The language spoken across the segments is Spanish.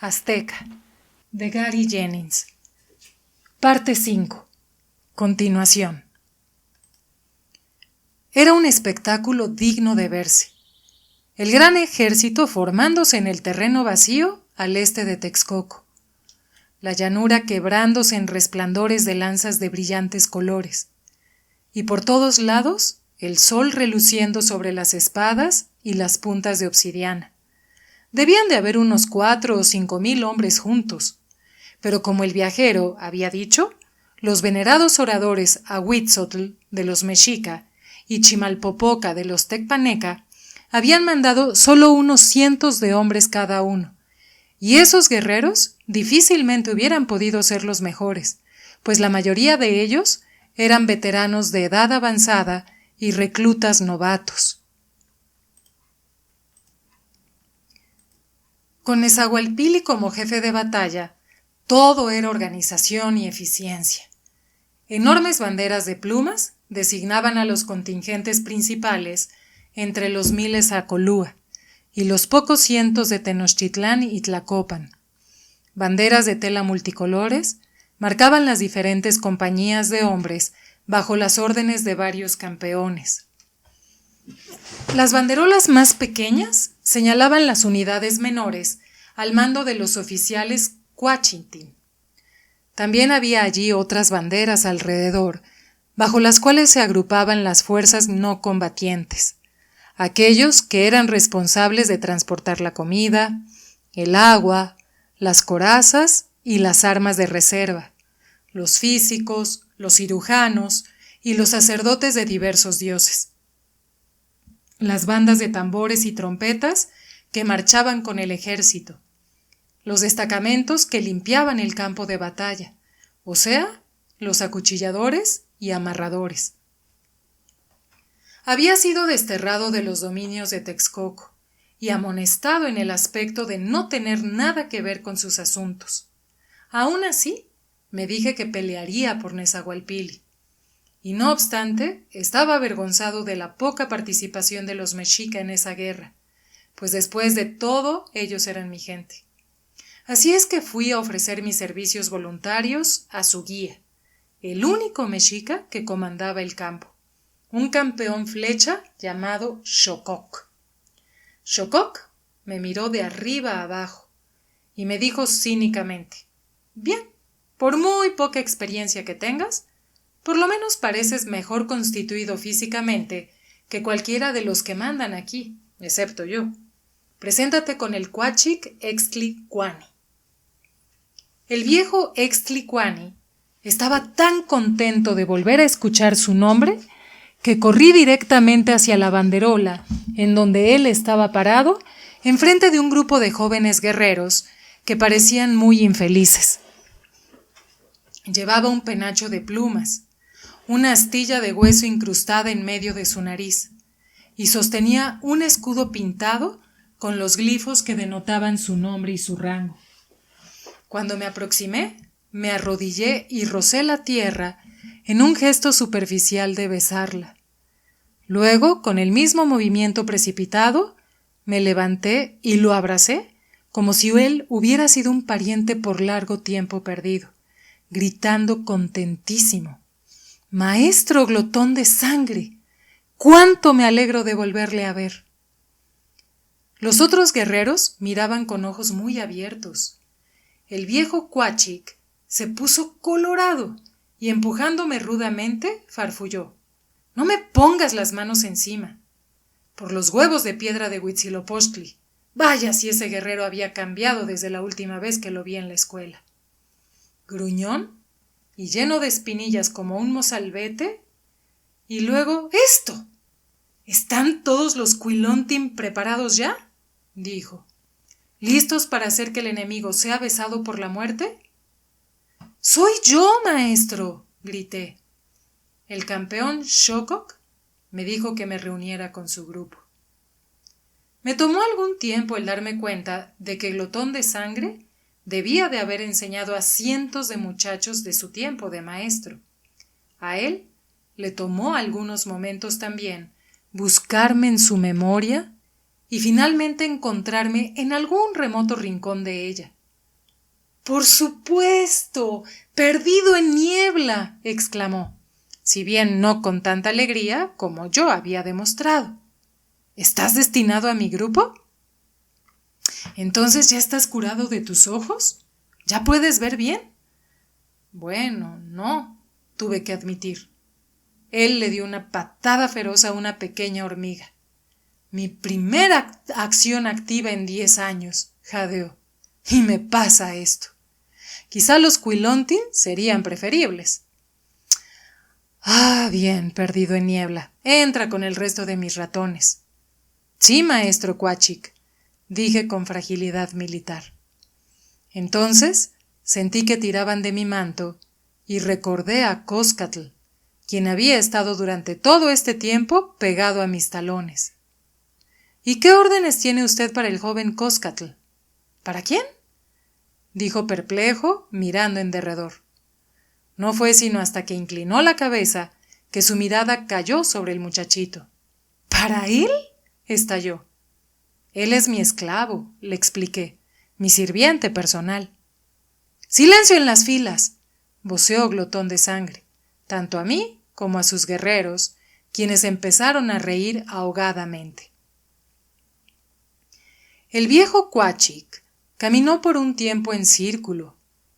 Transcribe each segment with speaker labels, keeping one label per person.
Speaker 1: Azteca, de Gary Jennings. Parte 5. Continuación. Era un espectáculo digno de verse. El gran ejército formándose en el terreno vacío al este de Texcoco. La llanura quebrándose en resplandores de lanzas de brillantes colores. Y por todos lados, el sol reluciendo sobre las espadas y las puntas de obsidiana. Debían de haber unos 4,000 o 5,000 hombres juntos. Pero como el viajero había dicho, los venerados oradores Ahuitzotl de los Mexica y Chimalpopoca de los Tecpaneca habían mandado solo unos cientos de hombres cada uno, y esos guerreros difícilmente hubieran podido ser los mejores, pues la mayoría de ellos eran veteranos de edad avanzada y reclutas novatos. Con Nezahualpilli como jefe de batalla, todo era organización y eficiencia. Enormes banderas de plumas designaban a los contingentes principales entre los miles a Colúa y los pocos cientos de Tenochtitlán y Tlacopan. Banderas de tela multicolores marcaban las diferentes compañías de hombres bajo las órdenes de varios campeones. Las banderolas más pequeñas señalaban las unidades menores al mando de los oficiales Cuachintín. También había allí otras banderas alrededor, bajo las cuales se agrupaban las fuerzas no combatientes, aquellos que eran responsables de transportar la comida, el agua, las corazas y las armas de reserva, los físicos, los cirujanos y los sacerdotes de diversos dioses. Las bandas de tambores y trompetas que marchaban con el ejército, los destacamentos que limpiaban el campo de batalla, o sea, los acuchilladores y amarradores. Había sido desterrado de los dominios de Texcoco y amonestado en el aspecto de no tener nada que ver con sus asuntos. Aún así, me dije que pelearía por Nezahualpilli. Y no obstante, estaba avergonzado de la poca participación de los mexica en esa guerra, pues después de todo ellos eran mi gente. Así es que fui a ofrecer mis servicios voluntarios a su guía, el único mexica que comandaba el campo, un campeón flecha llamado Xococ. Xococ me miró de arriba a abajo y me dijo cínicamente: «Bien, por muy poca experiencia que tengas, por lo menos pareces mejor constituido físicamente que cualquiera de los que mandan aquí, excepto yo. Preséntate con el Cuachic Extlicuani». El viejo Extlicuani estaba tan contento de volver a escuchar su nombre que corrí directamente hacia la banderola, en donde él estaba parado, enfrente de un grupo de jóvenes guerreros que parecían muy infelices. Llevaba un penacho de plumas, una astilla de hueso incrustada en medio de su nariz, y sostenía un escudo pintado con los glifos que denotaban su nombre y su rango. Cuando me aproximé, me arrodillé y rocé la tierra en un gesto superficial de besarla. Luego, con el mismo movimiento precipitado, me levanté y lo abracé como si él hubiera sido un pariente por largo tiempo perdido, gritando contentísimo: «Maestro glotón de sangre, cuánto me alegro de volverle a ver». Los otros guerreros miraban con ojos muy abiertos. El viejo Cuachic se puso colorado y, empujándome rudamente, farfulló: «No me pongas las manos encima. Por los huevos de piedra de Huitzilopochtli, vaya si ese guerrero había cambiado desde la última vez que lo vi en la escuela». Gruñón y lleno de espinillas como un mozalbete, y luego: «¡Esto! ¿Están todos los Cuilontin preparados ya?», dijo. «¿Listos para hacer que el enemigo sea besado por la muerte?». «¡Soy yo, maestro!», grité. El campeón Xococ me dijo que me reuniera con su grupo. Me tomó algún tiempo el darme cuenta de que Glotón de Sangre debía de haber enseñado a cientos de muchachos de su tiempo de maestro. A él le tomó algunos momentos también buscarme en su memoria y finalmente encontrarme en algún remoto rincón de ella. Por supuesto, perdido en niebla, exclamó, si bien no con tanta alegría como yo había demostrado. ¿Estás destinado a mi grupo? ¿Entonces ya estás curado de tus ojos? ¿Ya puedes ver bien? Bueno, no, tuve que admitir. Él le dio una patada feroz a una pequeña hormiga. Mi primera acción activa en 10 años, jadeó. Y me pasa esto. Quizá los Quilontin serían preferibles. Ah, bien, perdido en niebla. Entra con el resto de mis ratones. Sí, maestro Quachik, dije con fragilidad militar. Entonces sentí que tiraban de mi manto y recordé a Coscatl, quien había estado durante todo este tiempo pegado a mis talones. ¿Y qué órdenes tiene usted para el joven Coscatl? ¿Para quién? Dijo perplejo, mirando en derredor. No fue sino hasta que inclinó la cabeza que su mirada cayó sobre el muchachito. ¿Para él? Estalló. Él es mi esclavo, le expliqué, mi sirviente personal. ¡Silencio en las filas!, voceó Glotón de Sangre, tanto a mí como a sus guerreros, quienes empezaron a reír ahogadamente. El viejo Quachik caminó por un tiempo en círculo,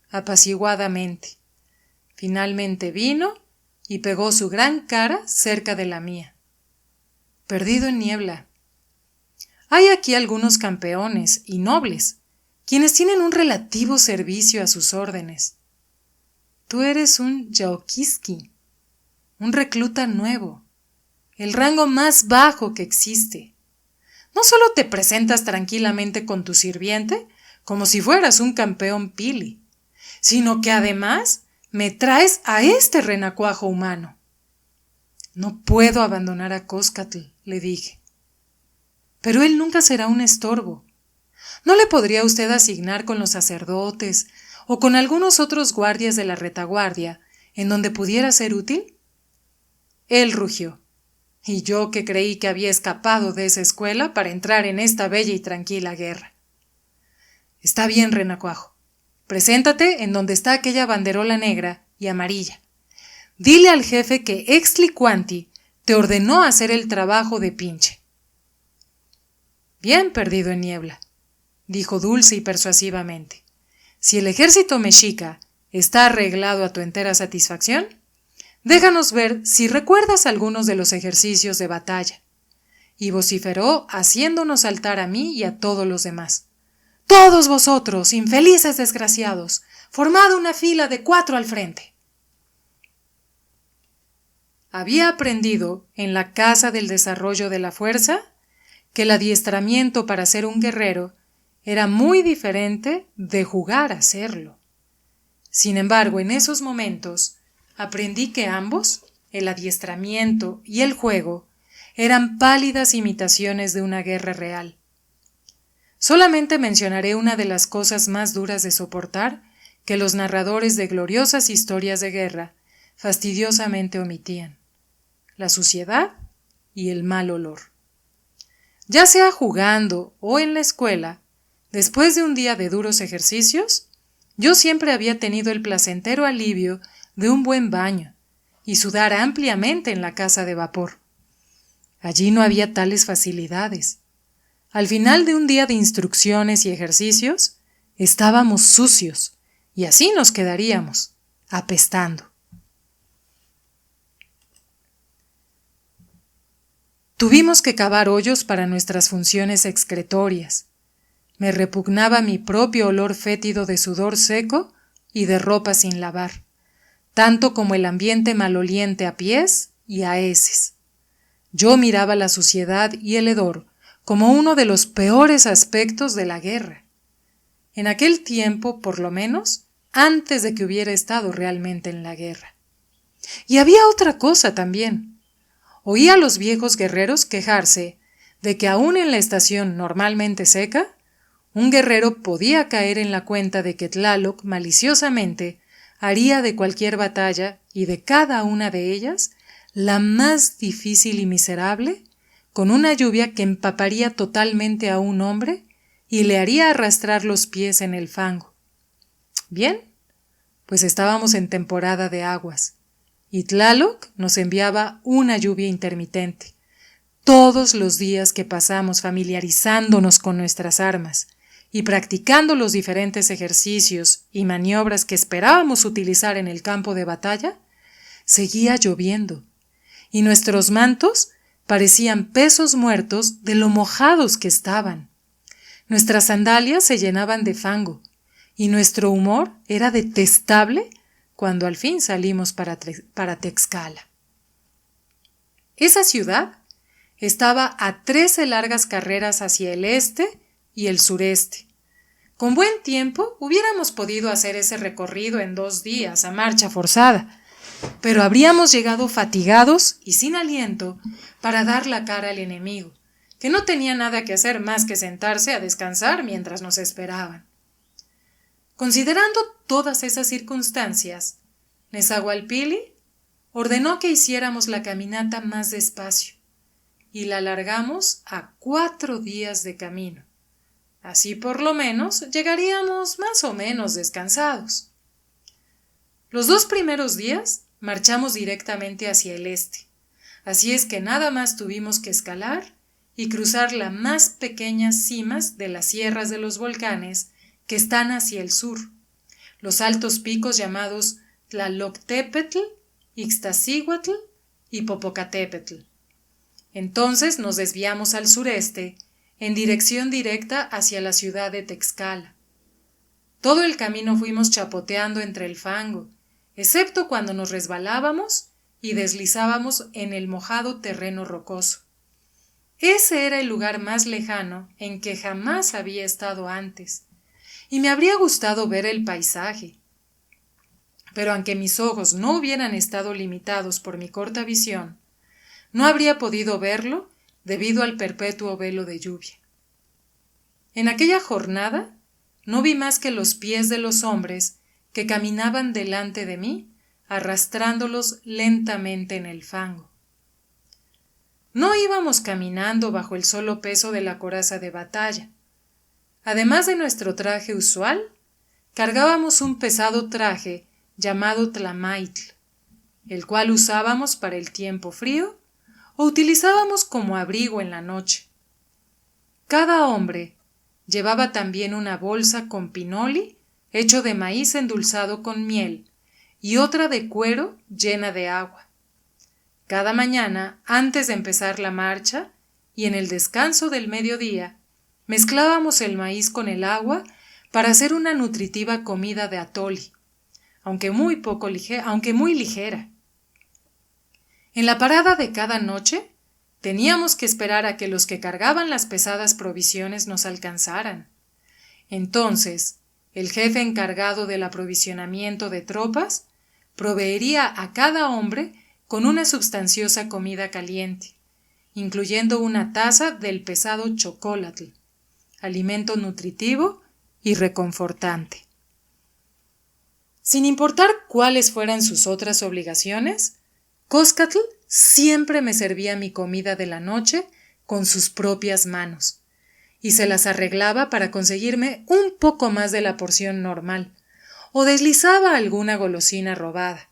Speaker 1: apaciguadamente. Finalmente vino y pegó su gran cara cerca de la mía. Perdido en niebla. Hay aquí algunos campeones y nobles, quienes tienen un relativo servicio a sus órdenes. Tú eres un Yaokiski, un recluta nuevo, el rango más bajo que existe. No solo te presentas tranquilamente con tu sirviente, como si fueras un campeón pili, sino que además me traes a este renacuajo humano. No puedo abandonar a Coscatl, le dije. Pero él nunca será un estorbo. ¿No le podría usted asignar con los sacerdotes o con algunos otros guardias de la retaguardia en donde pudiera ser útil? Él rugió. Y yo que creí que había escapado de esa escuela para entrar en esta bella y tranquila guerra. Está bien, renacuajo. Preséntate en donde está aquella banderola negra y amarilla. Dile al jefe que Exlicuanti te ordenó hacer el trabajo de pinche. Bien, perdido en niebla, dijo dulce y persuasivamente. Si el ejército mexica está arreglado a tu entera satisfacción, déjanos ver si recuerdas algunos de los ejercicios de batalla. Y vociferó haciéndonos saltar a mí y a todos los demás. Todos vosotros, infelices desgraciados, formad una fila de 4 al frente. Había aprendido en la Casa del Desarrollo de la Fuerza que el adiestramiento para ser un guerrero era muy diferente de jugar a serlo. Sin embargo, en esos momentos aprendí que ambos, el adiestramiento y el juego, eran pálidas imitaciones de una guerra real. Solamente mencionaré una de las cosas más duras de soportar que los narradores de gloriosas historias de guerra fastidiosamente omitían: la suciedad y el mal olor. Ya sea jugando o en la escuela, después de un día de duros ejercicios, yo siempre había tenido el placentero alivio de un buen baño y sudar ampliamente en la casa de vapor. Allí no había tales facilidades. Al final de un día de instrucciones y ejercicios, estábamos sucios y así nos quedaríamos, apestando. Tuvimos que cavar hoyos para nuestras funciones excretorias. Me repugnaba mi propio olor fétido de sudor seco y de ropa sin lavar, tanto como el ambiente maloliente a pies y a heces. Yo miraba la suciedad y el hedor como uno de los peores aspectos de la guerra. En aquel tiempo, por lo menos, antes de que hubiera estado realmente en la guerra. Y había otra cosa también. Oí a los viejos guerreros quejarse de que aún en la estación normalmente seca, un guerrero podía caer en la cuenta de que Tlaloc maliciosamente haría de cualquier batalla y de cada una de ellas la más difícil y miserable, con una lluvia que empaparía totalmente a un hombre y le haría arrastrar los pies en el fango. Bien, pues estábamos en temporada de aguas, y Tlaloc nos enviaba una lluvia intermitente. Todos los días que pasamos familiarizándonos con nuestras armas y practicando los diferentes ejercicios y maniobras que esperábamos utilizar en el campo de batalla, seguía lloviendo, y nuestros mantos parecían pesos muertos de lo mojados que estaban. Nuestras sandalias se llenaban de fango, y nuestro humor era detestable cuando al fin salimos para Tlaxcala. Esa ciudad estaba a 13 largas carreras hacia el este y el sureste. Con buen tiempo hubiéramos podido hacer ese recorrido en 2 días a marcha forzada, pero habríamos llegado fatigados y sin aliento para dar la cara al enemigo, que no tenía nada que hacer más que sentarse a descansar mientras nos esperaban. Considerando todas esas circunstancias, Nezahualpilli ordenó que hiciéramos la caminata más despacio y la alargamos a 4 días de camino. Así por lo menos llegaríamos más o menos descansados. Los 2 primeros días marchamos directamente hacia el este, así es que nada más tuvimos que escalar y cruzar las más pequeñas cimas de las sierras de los volcanes que están hacia el sur, los altos picos llamados Tlaloctépetl, Ixtaccíhuatl y Popocatépetl. Entonces nos desviamos al sureste, en dirección directa hacia la ciudad de Tlaxcala. Todo el camino fuimos chapoteando entre el fango, excepto cuando nos resbalábamos y deslizábamos en el mojado terreno rocoso. Ese era el lugar más lejano en que jamás había estado antes, y me habría gustado ver el paisaje. Pero aunque mis ojos no hubieran estado limitados por mi corta visión, no habría podido verlo debido al perpetuo velo de lluvia. En aquella jornada no vi más que los pies de los hombres que caminaban delante de mí, arrastrándolos lentamente en el fango. No íbamos caminando bajo el solo peso de la coraza de batalla. Además de nuestro traje usual, cargábamos un pesado traje llamado tlamaitl, el cual usábamos para el tiempo frío o utilizábamos como abrigo en la noche. Cada hombre llevaba también una bolsa con pinoli hecho de maíz endulzado con miel y otra de cuero llena de agua. Cada mañana, antes de empezar la marcha y en el descanso del mediodía, mezclábamos el maíz con el agua para hacer una nutritiva comida de atoli, aunque muy ligera. En la parada de cada noche, teníamos que esperar a que los que cargaban las pesadas provisiones nos alcanzaran. Entonces, el jefe encargado del aprovisionamiento de tropas proveería a cada hombre con una substanciosa comida caliente, incluyendo una taza del pesado chocolatl, alimento nutritivo y reconfortante. Sin importar cuáles fueran sus otras obligaciones, Coscatl siempre me servía mi comida de la noche con sus propias manos, y se las arreglaba para conseguirme un poco más de la porción normal, o deslizaba alguna golosina robada.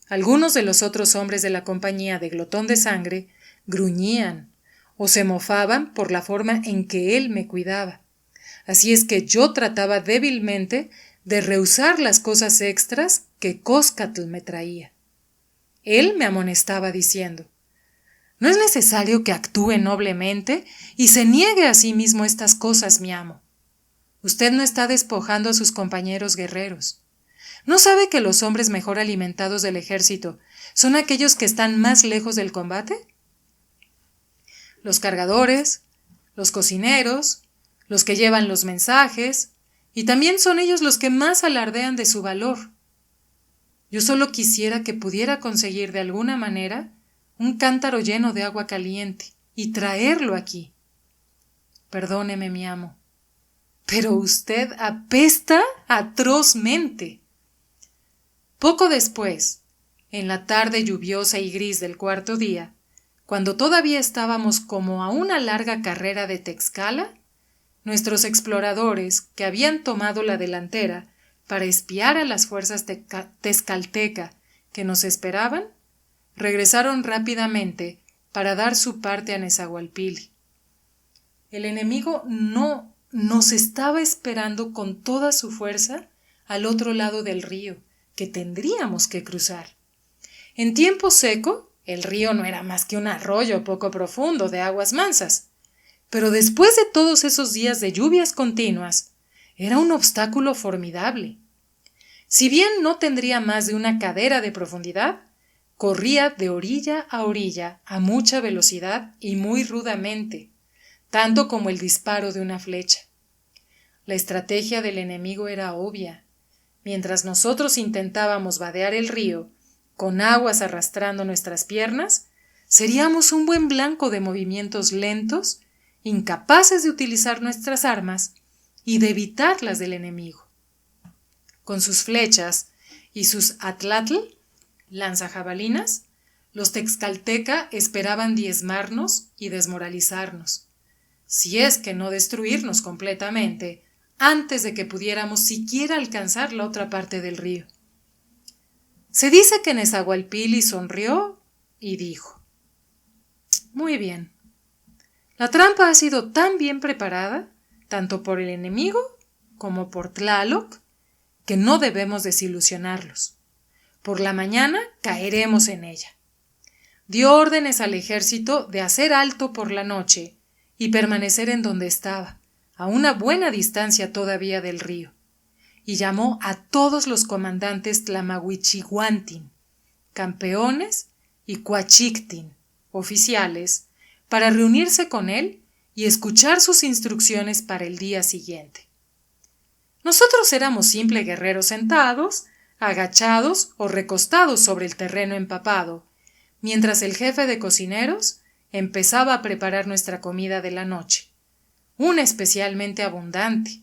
Speaker 1: Algunos de los otros hombres de la compañía de Glotón de Sangre gruñían o se mofaban por la forma en que él me cuidaba. Así es que yo trataba débilmente de rehusar las cosas extras que Coscatl me traía. Él me amonestaba diciendo: «No es necesario que actúe noblemente y se niegue a sí mismo estas cosas, mi amo. Usted no está despojando a sus compañeros guerreros. ¿No sabe que los hombres mejor alimentados del ejército son aquellos que están más lejos del combate? Los cargadores, los cocineros, los que llevan los mensajes, y también son ellos los que más alardean de su valor. Yo solo quisiera que pudiera conseguir de alguna manera un cántaro lleno de agua caliente y traerlo aquí. Perdóneme, mi amo, pero usted apesta atrozmente». Poco después, en la tarde lluviosa y gris del 4.º día, cuando todavía estábamos como a una larga carrera de Tlaxcala, nuestros exploradores, que habían tomado la delantera, para espiar a las fuerzas tezcalteca que nos esperaban, regresaron rápidamente para dar su parte a Nezahualpilli. El enemigo no nos estaba esperando con toda su fuerza al otro lado del río, que tendríamos que cruzar. En tiempo seco, el río no era más que un arroyo poco profundo de aguas mansas, pero después de todos esos días de lluvias continuas, era un obstáculo formidable. Si bien no tendría más de una cadera de profundidad, corría de orilla a orilla a mucha velocidad y muy rudamente, tanto como el disparo de una flecha. La estrategia del enemigo era obvia. Mientras nosotros intentábamos vadear el río, con aguas arrastrando nuestras piernas, seríamos un buen blanco de movimientos lentos, incapaces de utilizar nuestras armas y de evitar las del enemigo. Con sus flechas y sus atlatl, lanzajabalinas, los texcalteca esperaban diezmarnos y desmoralizarnos, si es que no destruirnos completamente, antes de que pudiéramos siquiera alcanzar la otra parte del río. Se dice que Nezahualpilli sonrió y dijo: «Muy bien. La trampa ha sido tan bien preparada, tanto por el enemigo como por Tlaloc, que no debemos desilusionarlos. Por la mañana caeremos en ella». Dio órdenes al ejército de hacer alto por la noche y permanecer en donde estaba, a una buena distancia todavía del río, y llamó a todos los comandantes tlamahuichiguantin, campeones, y cuachictin, oficiales, para reunirse con él y escuchar sus instrucciones para el día siguiente. Nosotros éramos simples guerreros sentados, agachados o recostados sobre el terreno empapado, mientras el jefe de cocineros empezaba a preparar nuestra comida de la noche, una especialmente abundante,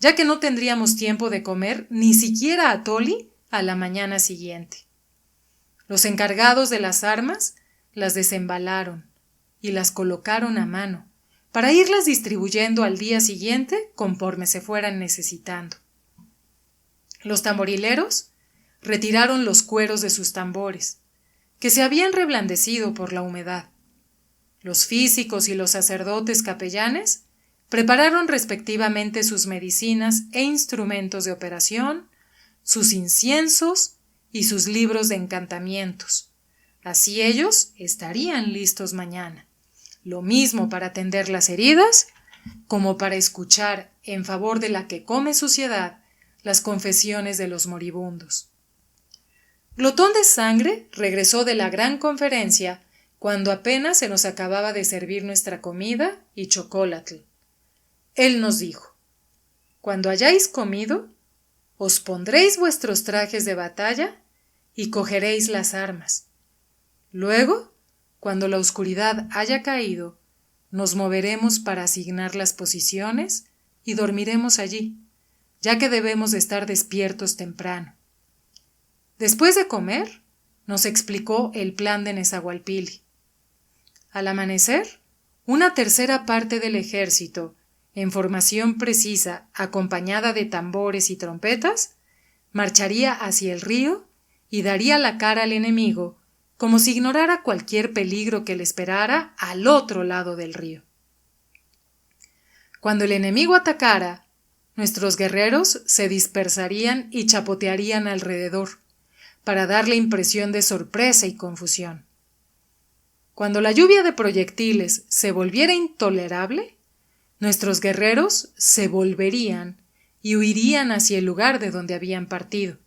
Speaker 1: ya que no tendríamos tiempo de comer ni siquiera atoli a la mañana siguiente. Los encargados de las armas las desembalaron y las colocaron a mano, para irlas distribuyendo al día siguiente conforme se fueran necesitando. Los tamborileros retiraron los cueros de sus tambores, que se habían reblandecido por la humedad. Los físicos y los sacerdotes capellanes prepararon respectivamente sus medicinas e instrumentos de operación, sus inciensos y sus libros de encantamientos. Así ellos estarían listos mañana, lo mismo para atender las heridas como para escuchar, en favor de la que come suciedad, las confesiones de los moribundos. Glotón de Sangre regresó de la gran conferencia cuando apenas se nos acababa de servir nuestra comida y chocolatl. Él nos dijo: «Cuando hayáis comido, os pondréis vuestros trajes de batalla y cogeréis las armas. Luego, cuando la oscuridad haya caído, nos moveremos para asignar las posiciones y dormiremos allí, ya que debemos de estar despiertos temprano». Después de comer, nos explicó el plan de Nezahualpilli. Al amanecer, una tercera parte del ejército, en formación precisa, acompañada de tambores y trompetas, marcharía hacia el río y daría la cara al enemigo, como si ignorara cualquier peligro que le esperara al otro lado del río. Cuando el enemigo atacara, nuestros guerreros se dispersarían y chapotearían alrededor, para darle impresión de sorpresa y confusión. Cuando la lluvia de proyectiles se volviera intolerable, nuestros guerreros se volverían y huirían hacia el lugar de donde habían partido,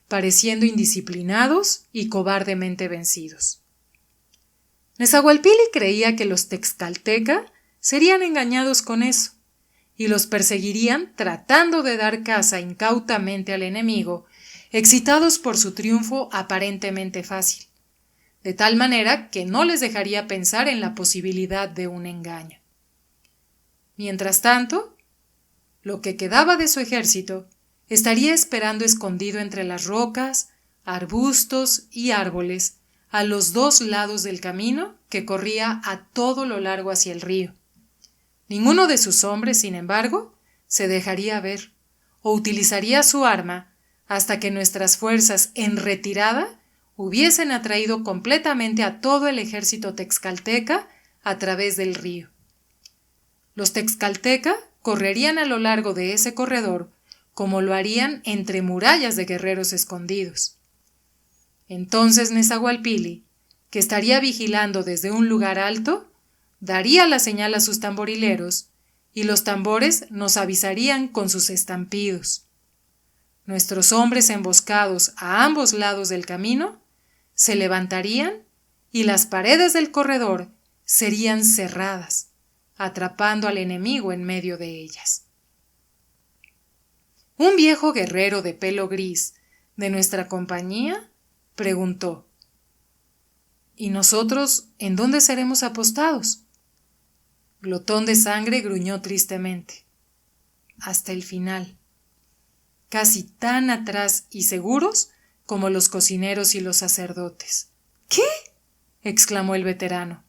Speaker 1: pareciendo indisciplinados y cobardemente vencidos. Nezahualpilli creía que los texcalteca serían engañados con eso, y los perseguirían tratando de dar caza incautamente al enemigo, excitados por su triunfo aparentemente fácil, de tal manera que no les dejaría pensar en la posibilidad de un engaño. Mientras tanto, lo que quedaba de su ejército estaría esperando escondido entre las rocas, arbustos y árboles a los dos lados del camino que corría a todo lo largo hacia el río. Ninguno de sus hombres, sin embargo, se dejaría ver o utilizaría su arma hasta que nuestras fuerzas en retirada hubiesen atraído completamente a todo el ejército texcalteca a través del río. Los texcalteca correrían a lo largo de ese corredor como lo harían entre murallas de guerreros escondidos. Entonces Nezahualpilli, que estaría vigilando desde un lugar alto, daría la señal a sus tamborileros y los tambores nos avisarían con sus estampidos. Nuestros hombres emboscados a ambos lados del camino se levantarían y las paredes del corredor serían cerradas, atrapando al enemigo en medio de ellas. Un viejo guerrero de pelo gris de nuestra compañía preguntó: ¿Y nosotros en dónde seremos apostados? Glotón de Sangre gruñó tristemente. Hasta el final. Casi tan atrás y seguros como los cocineros y los sacerdotes. ¿Qué? Exclamó el veterano.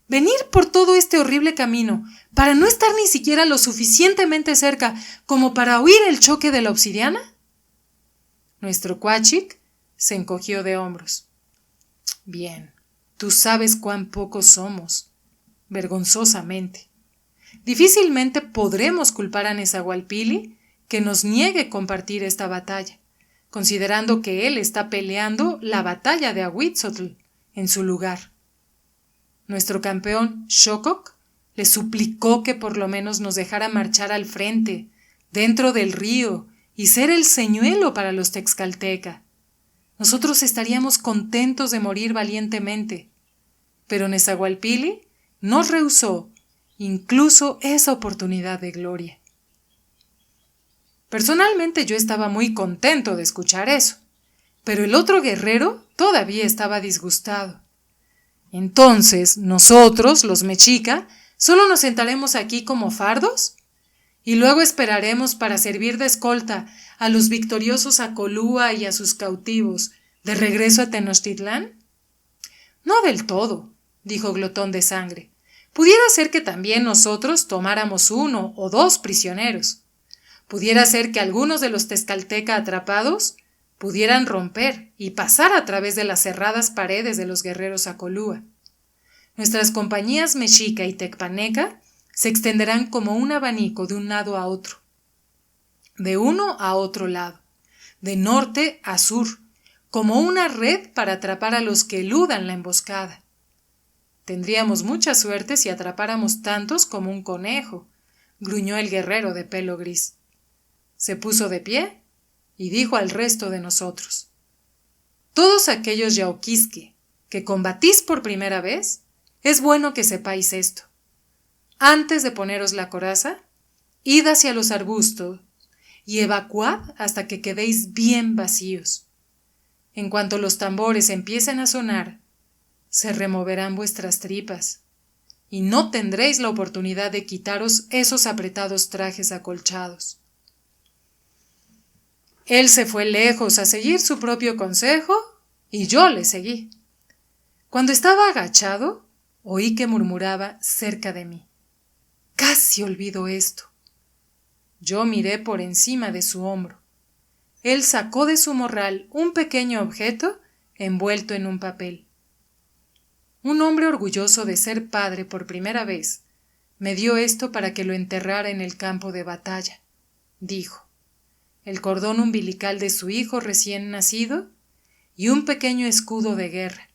Speaker 1: ¿Venir por todo este horrible camino para no estar ni siquiera lo suficientemente cerca como para oír el choque de la obsidiana? Nuestro Cuachic se encogió de hombros. Bien, tú sabes cuán pocos somos, vergonzosamente. Difícilmente podremos culpar a Nezahualpilli que nos niegue compartir esta batalla, considerando que él está peleando la batalla de Ahuitzotl en su lugar. Nuestro campeón Xococ le suplicó que por lo menos nos dejara marchar al frente, dentro del río, y ser el señuelo para los texcalteca. Nosotros estaríamos contentos de morir valientemente, pero Nezahualpilli nos rehusó incluso esa oportunidad de gloria. Personalmente yo estaba muy contento de escuchar eso, pero el otro guerrero todavía estaba disgustado. Entonces, nosotros, los mexica, ¿solo nos sentaremos aquí como fardos? ¿Y luego esperaremos para servir de escolta a los victoriosos Acolúa y a sus cautivos de regreso a Tenochtitlán? No del todo, dijo Glotón de Sangre. Pudiera ser que también nosotros tomáramos 1 o 2 prisioneros. Pudiera ser que algunos de los texcalteca atrapados pudieran romper y pasar a través de las cerradas paredes de los guerreros Acolúa. Nuestras compañías mexica y tecpaneca se extenderán como un abanico de un lado a otro, de uno a otro lado, de norte a sur, como una red para atrapar a los que eludan la emboscada. Tendríamos mucha suerte si atrapáramos tantos como un conejo, gruñó el guerrero de pelo gris. Se puso de pie y dijo al resto de nosotros: todos aquellos yaoquisque que combatís por primera vez, es bueno que sepáis esto. Antes de poneros la coraza, id hacia los arbustos y evacuad hasta que quedéis bien vacíos. En cuanto los tambores empiecen a sonar, se removerán vuestras tripas y no tendréis la oportunidad de quitaros esos apretados trajes acolchados. Él se fue lejos a seguir su propio consejo y yo le seguí. Cuando estaba agachado, oí que murmuraba cerca de mí: casi olvido esto. Yo miré por encima de su hombro. Él sacó de su morral un pequeño objeto envuelto en un papel. Un hombre orgulloso de ser padre por primera vez me dio esto para que lo enterrara en el campo de batalla, dijo. El cordón umbilical de su hijo recién nacido y un pequeño escudo de guerra.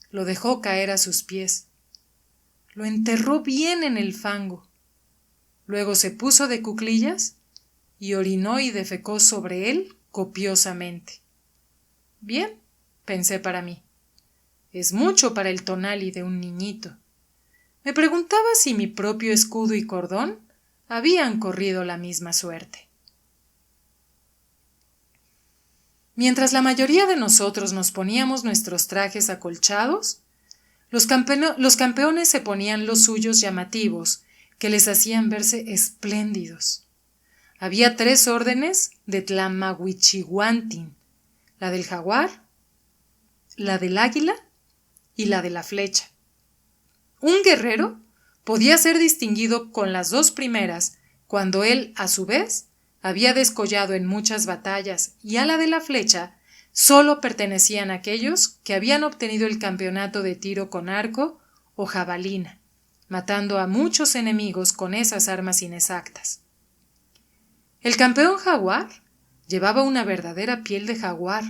Speaker 1: Lo dejó caer a sus pies. Lo enterró bien en el fango. Luego se puso de cuclillas y orinó y defecó sobre él copiosamente. Bien, pensé para mí. Es mucho para el tonali de un niñito. Me preguntaba si mi propio escudo y cordón habían corrido la misma suerte. Mientras la mayoría de nosotros nos poníamos nuestros trajes acolchados, los campeones se ponían los suyos llamativos, que les hacían verse espléndidos. Había 3 órdenes de Tlamahuichihuantin: la del jaguar, la del águila y la de la flecha. Un guerrero podía ser distinguido con las 2 primeras cuando él, a su vez, había descollado en muchas batallas y a la de la flecha solo pertenecían aquellos que habían obtenido el campeonato de tiro con arco o jabalina, matando a muchos enemigos con esas armas inexactas. El campeón jaguar llevaba una verdadera piel de jaguar,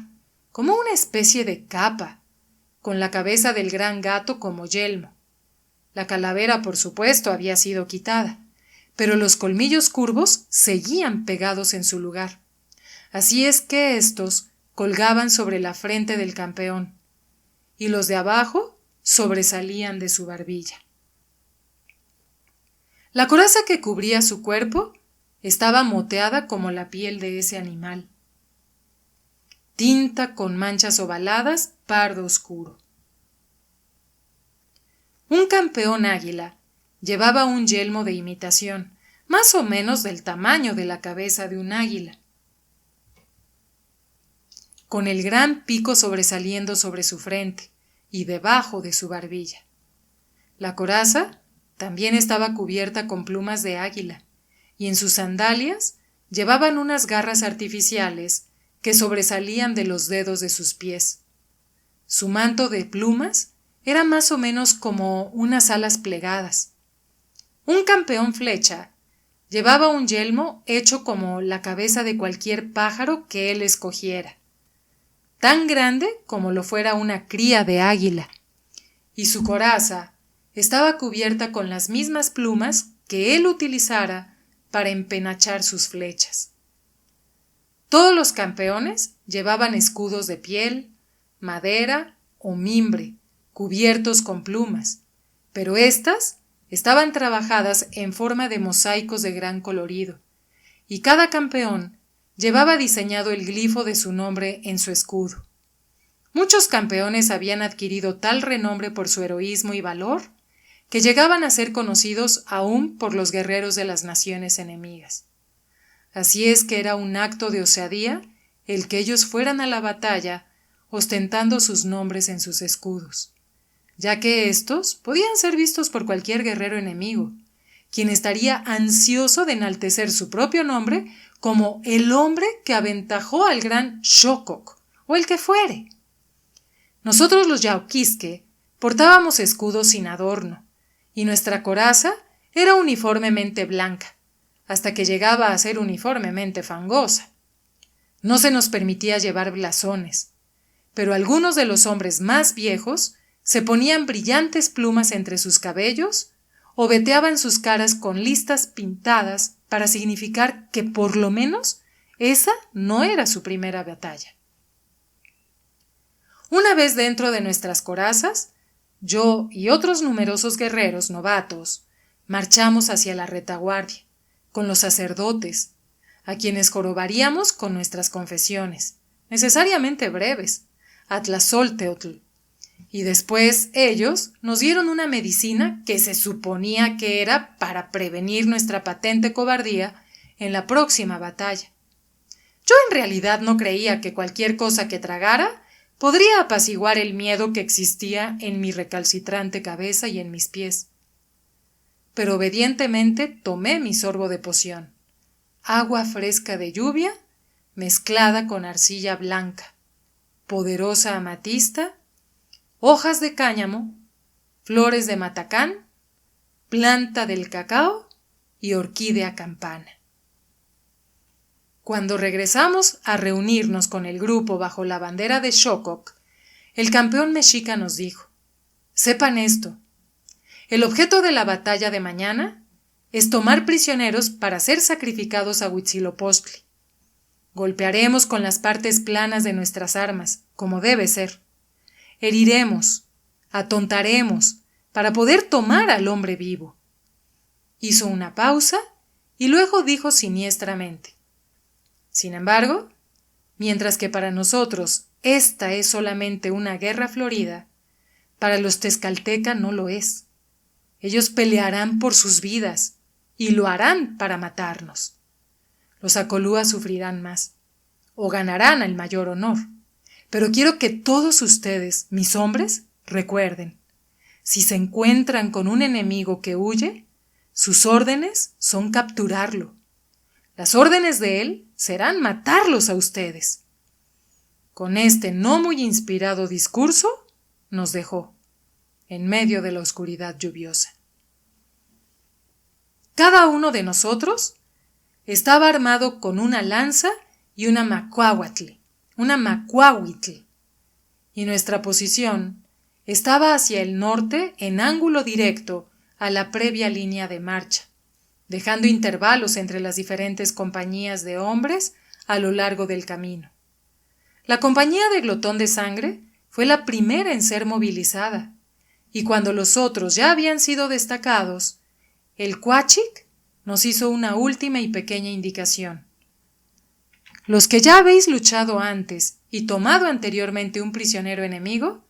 Speaker 1: como una especie de capa, con la cabeza del gran gato como yelmo. La calavera, por supuesto, había sido quitada, pero los colmillos curvos seguían pegados en su lugar. Así es que éstos colgaban sobre la frente del campeón, y los de abajo sobresalían de su barbilla. La coraza que cubría su cuerpo estaba moteada como la piel de ese animal, tinta con manchas ovaladas pardo oscuro. Un campeón águila llevaba un yelmo de imitación, más o menos del tamaño de la cabeza de un águila, con el gran pico sobresaliendo sobre su frente y debajo de su barbilla. La coraza también estaba cubierta con plumas de águila, y en sus sandalias llevaban unas garras artificiales que sobresalían de los dedos de sus pies. Su manto de plumas era más o menos como unas alas plegadas. Un campeón flecha llevaba un yelmo hecho como la cabeza de cualquier pájaro que él escogiera, tan grande como lo fuera una cría de águila, y su coraza estaba cubierta con las mismas plumas que él utilizara para empenachar sus flechas. Todos los campeones llevaban escudos de piel, madera o mimbre, cubiertos con plumas, pero éstas estaban trabajadas en forma de mosaicos de gran colorido, y cada campeón llevaba diseñado el glifo de su nombre en su escudo. Muchos campeones habían adquirido tal renombre por su heroísmo y valor que llegaban a ser conocidos aún por los guerreros de las naciones enemigas. Así es que era un acto de osadía el que ellos fueran a la batalla ostentando sus nombres en sus escudos, ya que éstos podían ser vistos por cualquier guerrero enemigo, quien estaría ansioso de enaltecer su propio nombre como el hombre que aventajó al gran Shokok, o el que fuere. Nosotros los Yauquisque portábamos escudos sin adorno, y nuestra coraza era uniformemente blanca, hasta que llegaba a ser uniformemente fangosa. No se nos permitía llevar blasones, pero algunos de los hombres más viejos se ponían brillantes plumas entre sus cabellos o veteaban sus caras con listas pintadas para significar que por lo menos esa no era su primera batalla. Una vez dentro de nuestras corazas, yo y otros numerosos guerreros novatos marchamos hacia la retaguardia, con los sacerdotes, a quienes jorobaríamos con nuestras confesiones, necesariamente breves, Atlazolteotl, y después ellos nos dieron una medicina que se suponía que era para prevenir nuestra patente cobardía en la próxima batalla. Yo en realidad no creía que cualquier cosa que tragara podría apaciguar el miedo que existía en mi recalcitrante cabeza y en mis pies. Pero obedientemente tomé mi sorbo de poción, agua fresca de lluvia mezclada con arcilla blanca, poderosa amatista, hojas de cáñamo, flores de matacán, planta del cacao y orquídea campana. Cuando regresamos a reunirnos con el grupo bajo la bandera de Shokok, el campeón mexica nos dijo: «Sepan esto, el objeto de la batalla de mañana es tomar prisioneros para ser sacrificados a Huitzilopochtli. Golpearemos con las partes planas de nuestras armas, como debe ser. Heriremos, atontaremos, para poder tomar al hombre vivo». Hizo una pausa y luego dijo siniestramente: «Sin embargo, mientras que para nosotros esta es solamente una guerra florida, para los tezcalteca no lo es. Ellos pelearán por sus vidas y lo harán para matarnos. Los acolúas sufrirán más, o ganarán el mayor honor. Pero quiero que todos ustedes, mis hombres, recuerden, si se encuentran con un enemigo que huye, sus órdenes son capturarlo. Las órdenes de él serán matarlos a ustedes. Con este no muy inspirado discurso, nos dejó, en medio de la oscuridad lluviosa. Cada uno de nosotros estaba armado con una lanza y una macuahuitl, y nuestra posición estaba hacia el norte en ángulo directo a la previa línea de marcha, dejando intervalos entre las diferentes compañías de hombres a lo largo del camino. La compañía de Glotón de Sangre fue la primera en ser movilizada, y cuando los otros ya habían sido destacados, el Cuachic nos hizo una última y pequeña indicación. Los que ya habéis luchado antes y tomado anteriormente un prisionero enemigo,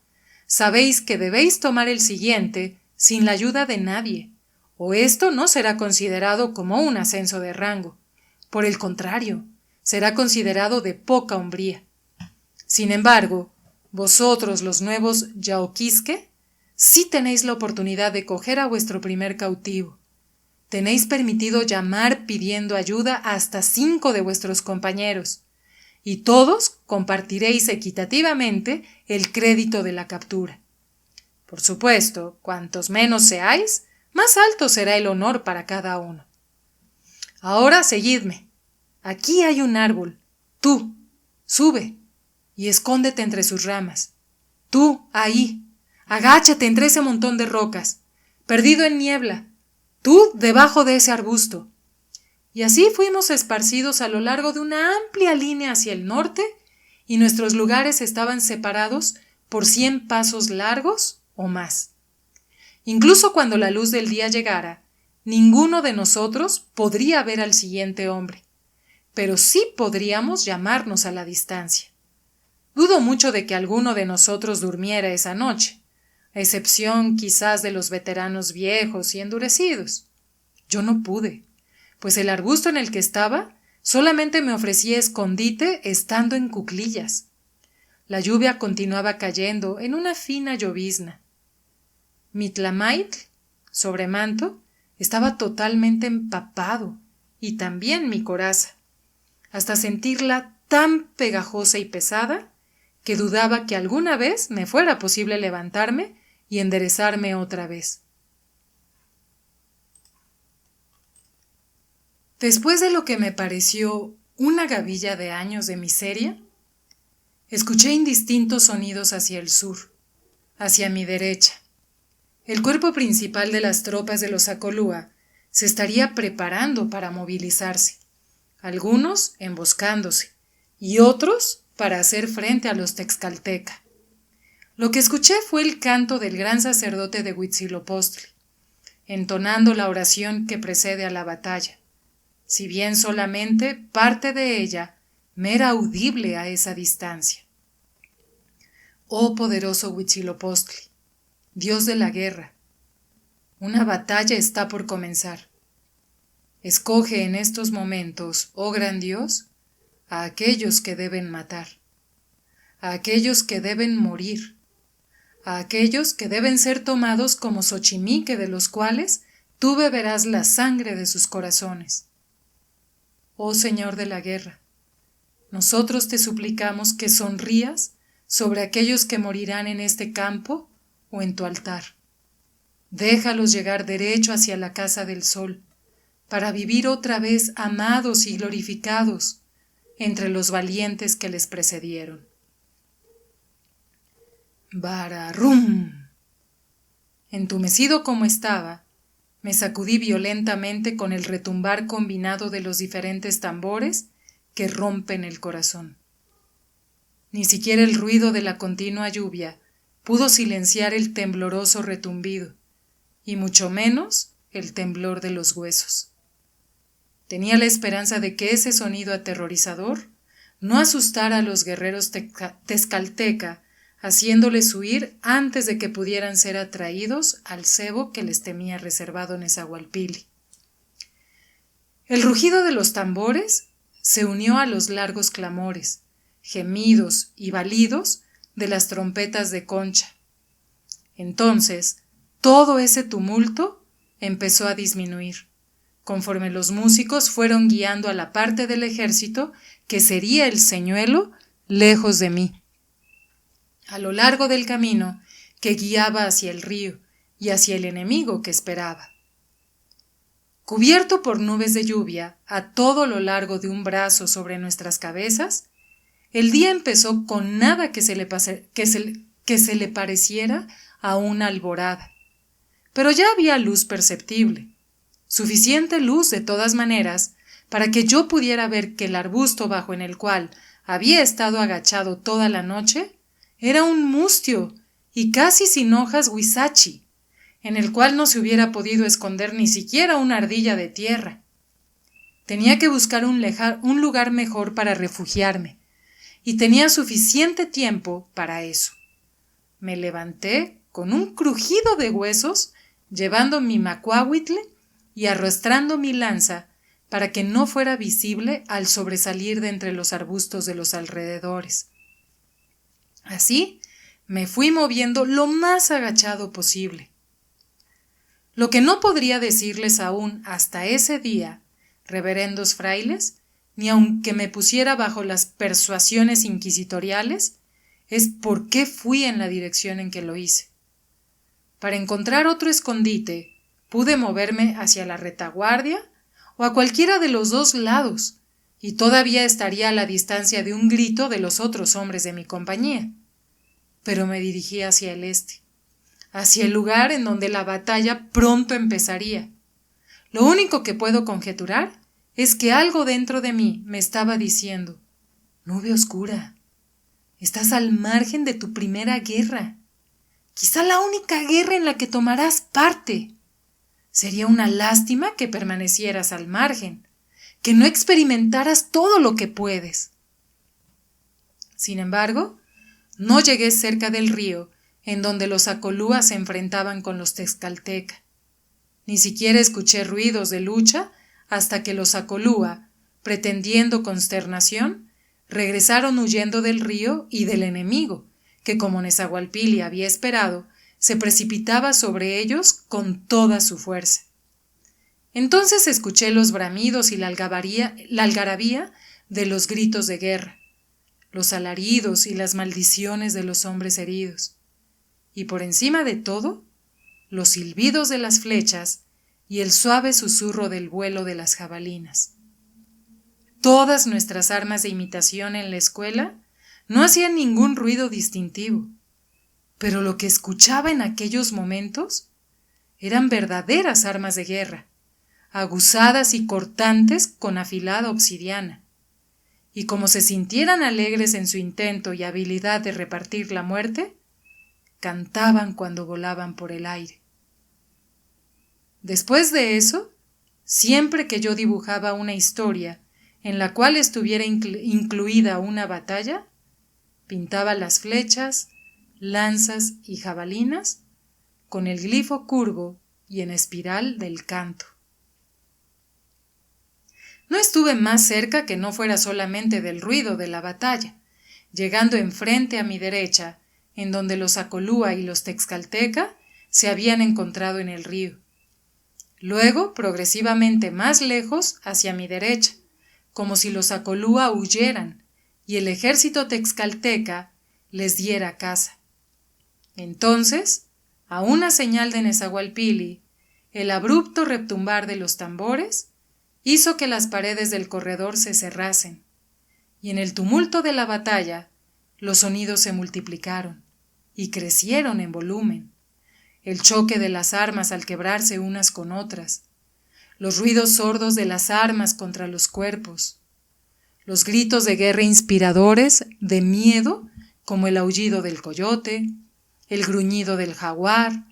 Speaker 1: sabéis que debéis tomar el siguiente sin la ayuda de nadie, o esto no será considerado como un ascenso de rango. Por el contrario, será considerado de poca hombría. Sin embargo, vosotros, los nuevos Yaoquisque, sí tenéis la oportunidad de coger a vuestro primer cautivo. Tenéis permitido llamar pidiendo ayuda hasta 5 de vuestros compañeros, y todos compartiréis equitativamente el crédito de la captura. Por supuesto, cuantos menos seáis, más alto será el honor para cada uno. Ahora seguidme. Aquí hay un árbol. Tú, sube y escóndete entre sus ramas. Tú, ahí, agáchate entre ese montón de rocas, perdido en niebla. Tú, debajo de ese arbusto. Y así fuimos esparcidos a lo largo de una amplia línea hacia el norte, y nuestros lugares estaban separados por 100 pasos largos o más. Incluso cuando la luz del día llegara, ninguno de nosotros podría ver al siguiente hombre, pero sí podríamos llamarnos a la distancia. Dudo mucho de que alguno de nosotros durmiera esa noche, a excepción quizás de los veteranos viejos y endurecidos. Yo no pude, pues el arbusto en el que estaba solamente me ofrecía escondite estando en cuclillas. La continuaba cayendo en una fina llovizna. Mi tlamaitl, sobre manto, estaba totalmente empapado, y también mi coraza, hasta sentirla tan pegajosa y pesada que dudaba que alguna vez me fuera posible levantarme y enderezarme otra vez. Después de lo que me pareció una gavilla de años de miseria, escuché indistintos sonidos hacia el sur, hacia mi derecha. El cuerpo principal de las tropas de los Acolúa se estaría preparando para movilizarse, algunos emboscándose y otros para hacer frente a los Texcalteca. Lo que escuché fue el canto del gran sacerdote de Huitzilopochtli, entonando la oración que precede a la batalla, si bien solamente parte de ella me era audible a esa distancia. Oh poderoso Huitzilopochtli, Dios de la guerra, una batalla está por comenzar. Escoge en estos momentos, oh gran Dios, a aquellos que deben matar, a aquellos que deben morir, a aquellos que deben ser tomados como Xochimique, de los cuales tú beberás la sangre de sus corazones. Oh Señor de la guerra, nosotros te suplicamos que sonrías sobre aquellos que morirán en este campo o en tu altar. Déjalos llegar derecho hacia la casa del sol, para vivir otra vez amados y glorificados entre los valientes que les precedieron. ¡Bararum! Entumecido como estaba, me sacudí violentamente con el retumbar combinado de los diferentes tambores que rompen el corazón. Ni siquiera el ruido de la continua lluvia pudo silenciar el tembloroso retumbido, y mucho menos el temblor de los huesos. Tenía la esperanza de que ese sonido aterrorizador no asustara a los guerreros tezcalteca, haciéndoles huir antes de que pudieran ser atraídos al cebo que les temía reservado en Nezahualpilli. El rugido de los tambores se unió a los largos clamores, gemidos y balidos de las trompetas de concha. Entonces, todo ese tumulto empezó a disminuir, conforme los músicos fueron guiando a la parte del ejército que sería el señuelo lejos de mí. A lo largo del camino que guiaba hacia el río y hacia el enemigo que esperaba. Cubierto por nubes de lluvia a todo lo largo de un brazo sobre nuestras cabezas, el día empezó con nada que se le pareciera a una alborada. Pero ya había luz perceptible, suficiente luz de todas maneras para que yo pudiera ver que el arbusto bajo en el cual había estado agachado toda la noche era un mustio y casi sin hojas huizachi, en el cual no se hubiera podido esconder ni siquiera una ardilla de tierra. Tenía que buscar un lugar mejor para refugiarme, y tenía suficiente tiempo para eso. Me levanté con un crujido de huesos, llevando mi macuahuitle y arrastrando mi lanza para que no fuera visible al sobresalir de entre los arbustos de los alrededores. Así me fui moviendo lo más agachado posible. Lo que no podría decirles aún hasta ese día, reverendos frailes, ni aunque me pusiera bajo las persuasiones inquisitoriales, es por qué fui en la dirección en que lo hice. Para encontrar otro escondite, pude moverme hacia la retaguardia o a cualquiera de los dos lados, y todavía estaría a la distancia de un grito de los otros hombres de mi compañía. Pero me dirigí hacia el este, hacia el lugar en donde la batalla pronto empezaría. Lo único que puedo conjeturar es que algo dentro de mí me estaba diciendo: nube oscura, estás al margen de tu primera guerra, quizá la única guerra en la que tomarás parte. Sería una lástima que permanecieras al margen, que no experimentaras todo lo que puedes. Sin embargo, no llegué cerca del río en donde los acolúa se enfrentaban con los texcalteca. Ni siquiera escuché ruidos de lucha hasta que los acolúa, pretendiendo consternación, regresaron huyendo del río y del enemigo, que como Nezahualpilli había esperado, se precipitaba sobre ellos con toda su fuerza. Entonces escuché los bramidos y la algarabía de los gritos de guerra, los alaridos y las maldiciones de los hombres heridos, y por encima de todo, los silbidos de las flechas y el suave susurro del vuelo de las jabalinas. Todas nuestras armas de imitación en la escuela no hacían ningún ruido distintivo, pero lo que escuchaba en aquellos momentos eran verdaderas armas de guerra, aguzadas y cortantes con afilada obsidiana, y como se sintieran alegres en su intento y habilidad de repartir la muerte, cantaban cuando volaban por el aire. Después de eso, siempre que yo dibujaba una historia en la cual estuviera incluida una batalla, pintaba las flechas, lanzas y jabalinas con el glifo curvo y en espiral del canto. No estuve más cerca que no fuera solamente del ruido de la batalla, llegando enfrente a mi derecha, en donde los acolúa y los texcalteca se habían encontrado en el río. Luego, progresivamente más lejos, hacia mi derecha, como si los acolúa huyeran y el ejército texcalteca les diera caza. Entonces, a una señal de Nezahualpilli, el abrupto retumbar de los tambores hizo que las paredes del corredor se cerrasen, y en el tumulto de la batalla los sonidos se multiplicaron y crecieron en volumen. El choque de las armas al quebrarse unas con otras, los ruidos sordos de las armas contra los cuerpos, los gritos de guerra inspiradores de miedo como el aullido del coyote, el gruñido del jaguar,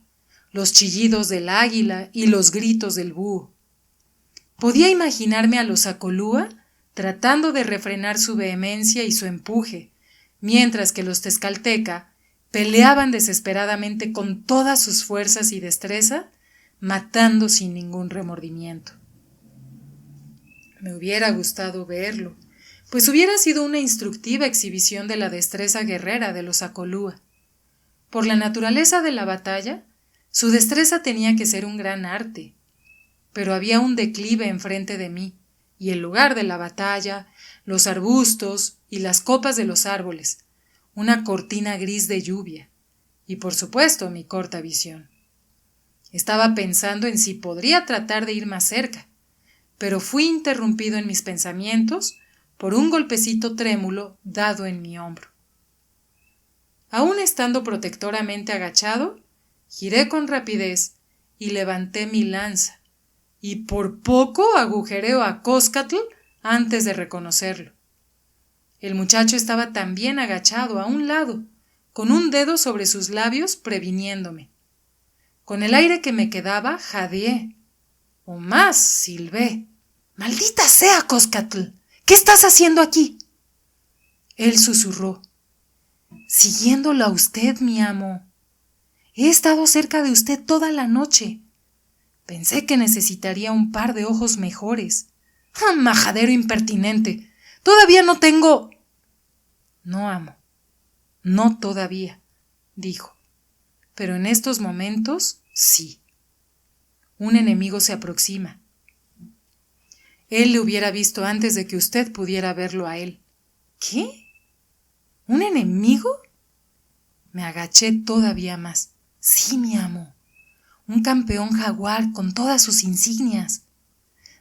Speaker 1: los chillidos del águila y los gritos del búho. Podía imaginarme a los acolúa tratando de refrenar su vehemencia y su empuje, mientras que los texcalteca peleaban desesperadamente con todas sus fuerzas y destreza, matando sin ningún remordimiento. Me hubiera gustado verlo, pues hubiera sido una instructiva exhibición de la destreza guerrera de los acolúa. Por la naturaleza de la batalla, su destreza tenía que ser un gran arte. pero había un declive enfrente de mí, y el lugar de la batalla, los arbustos y las copas de los árboles, una cortina gris de lluvia, y por supuesto mi corta visión. Estaba pensando en si podría tratar de ir más cerca, pero fui interrumpido en mis pensamientos por un golpecito trémulo dado en mi hombro. Aún estando protectoramente agachado, giré con rapidez y levanté mi lanza, y por poco agujereo a Coscatl antes de reconocerlo. El muchacho estaba también agachado a un lado, con un dedo sobre sus labios previniéndome. Con el aire que me quedaba, jadeé, o más, silbé. —¡Maldita sea, Coscatl! ¿Qué estás haciendo aquí? Él susurró. —Siguiéndolo a usted, mi amo. He estado cerca de usted toda la noche. Pensé que necesitaría un par de ojos mejores. ¡Ah, majadero impertinente! Todavía no tengo... No, amo. No todavía, dijo. Pero en estos momentos, sí. Un enemigo se aproxima. Él le hubiera visto antes de que usted pudiera verlo a él. ¿Qué? ¿Un enemigo? Me agaché todavía más. Sí, mi amo. Un campeón jaguar con todas sus insignias.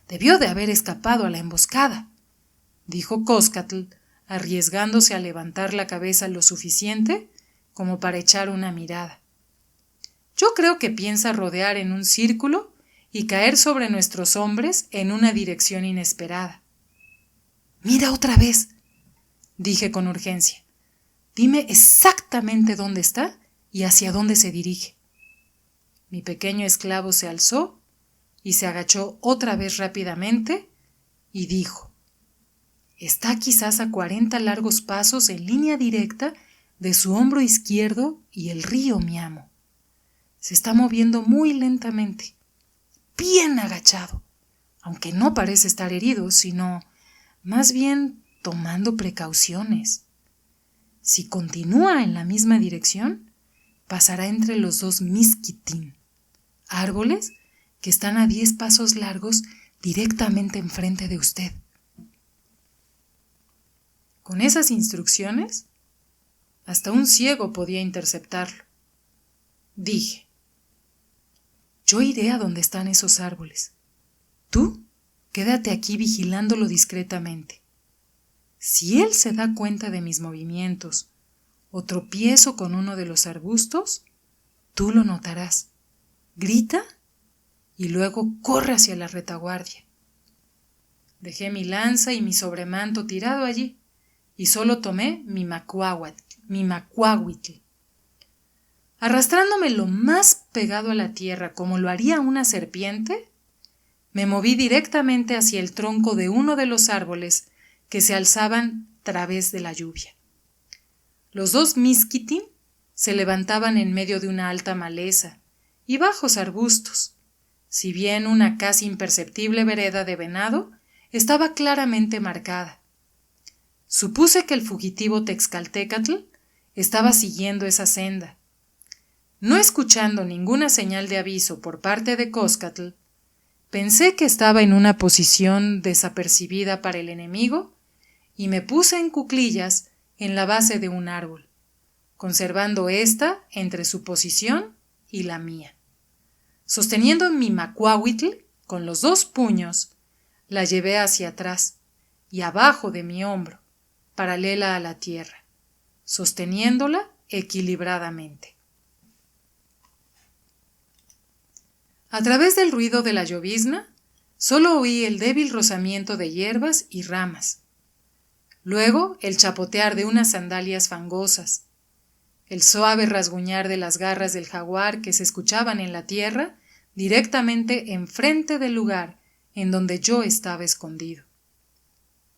Speaker 1: Debió de haber escapado a la emboscada, dijo Coscatl, arriesgándose a levantar la cabeza lo suficiente como para echar una mirada. Yo creo que piensa rodear en un círculo y caer sobre nuestros hombres en una dirección inesperada. Mira otra vez, dije con urgencia. Dime exactamente dónde está y hacia dónde se dirige. Mi pequeño esclavo se alzó y se agachó otra vez rápidamente y dijo: está quizás a 40 largos pasos en línea directa de su hombro izquierdo y el río, mi amo. Se está moviendo muy lentamente, bien agachado, aunque no parece estar herido, sino más bien tomando precauciones. Si continúa en la misma dirección, pasará entre los 2 Miskitin, árboles que están a 10 pasos largos directamente enfrente de usted. Con esas instrucciones, hasta un ciego podía interceptarlo. Dije: yo iré a donde están esos árboles. Tú quédate aquí vigilándolo discretamente. Si él se da cuenta de mis movimientos o tropiezo con uno de los arbustos, tú lo notarás. Grita y luego corre hacia la retaguardia. Dejé mi lanza y mi sobremanto tirado allí y solo tomé mi macuahuitl. Arrastrándome lo más pegado a la tierra como lo haría una serpiente, me moví directamente hacia el tronco de uno de los árboles que se alzaban a través de la lluvia. Los 2 Miskitin se levantaban en medio de una alta maleza y bajos arbustos, si bien una casi imperceptible vereda de venado estaba claramente marcada. Supuse que el fugitivo Texcaltecatl estaba siguiendo esa senda. No escuchando ninguna señal de aviso por parte de Coscatl, pensé que estaba en una posición desapercibida para el enemigo y me puse en cuclillas en la base de un árbol, conservando ésta entre su posición y la mía. Sosteniendo mi macuahuitl con los 2 puños, la llevé hacia atrás y abajo de mi hombro, paralela a la tierra, sosteniéndola equilibradamente. A través del ruido de la llovizna, solo oí el débil rozamiento de hierbas y ramas. Luego el chapotear de unas sandalias fangosas, el suave rasguñar de las garras del jaguar que se escuchaban en la tierra directamente enfrente del lugar en donde yo estaba escondido.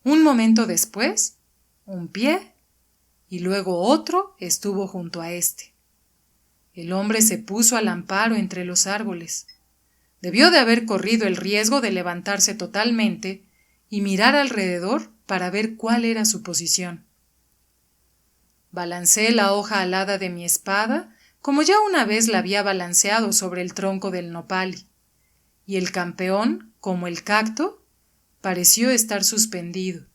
Speaker 1: Un momento después, un pie y luego otro estuvo junto a éste. El hombre se puso al amparo entre los árboles. Debió de haber corrido el riesgo de levantarse totalmente y mirar alrededor para ver cuál era su posición. Balancé la hoja alada de mi espada como ya una vez la había balanceado sobre el tronco del nopali, y el campeón, como el cacto, pareció estar suspendido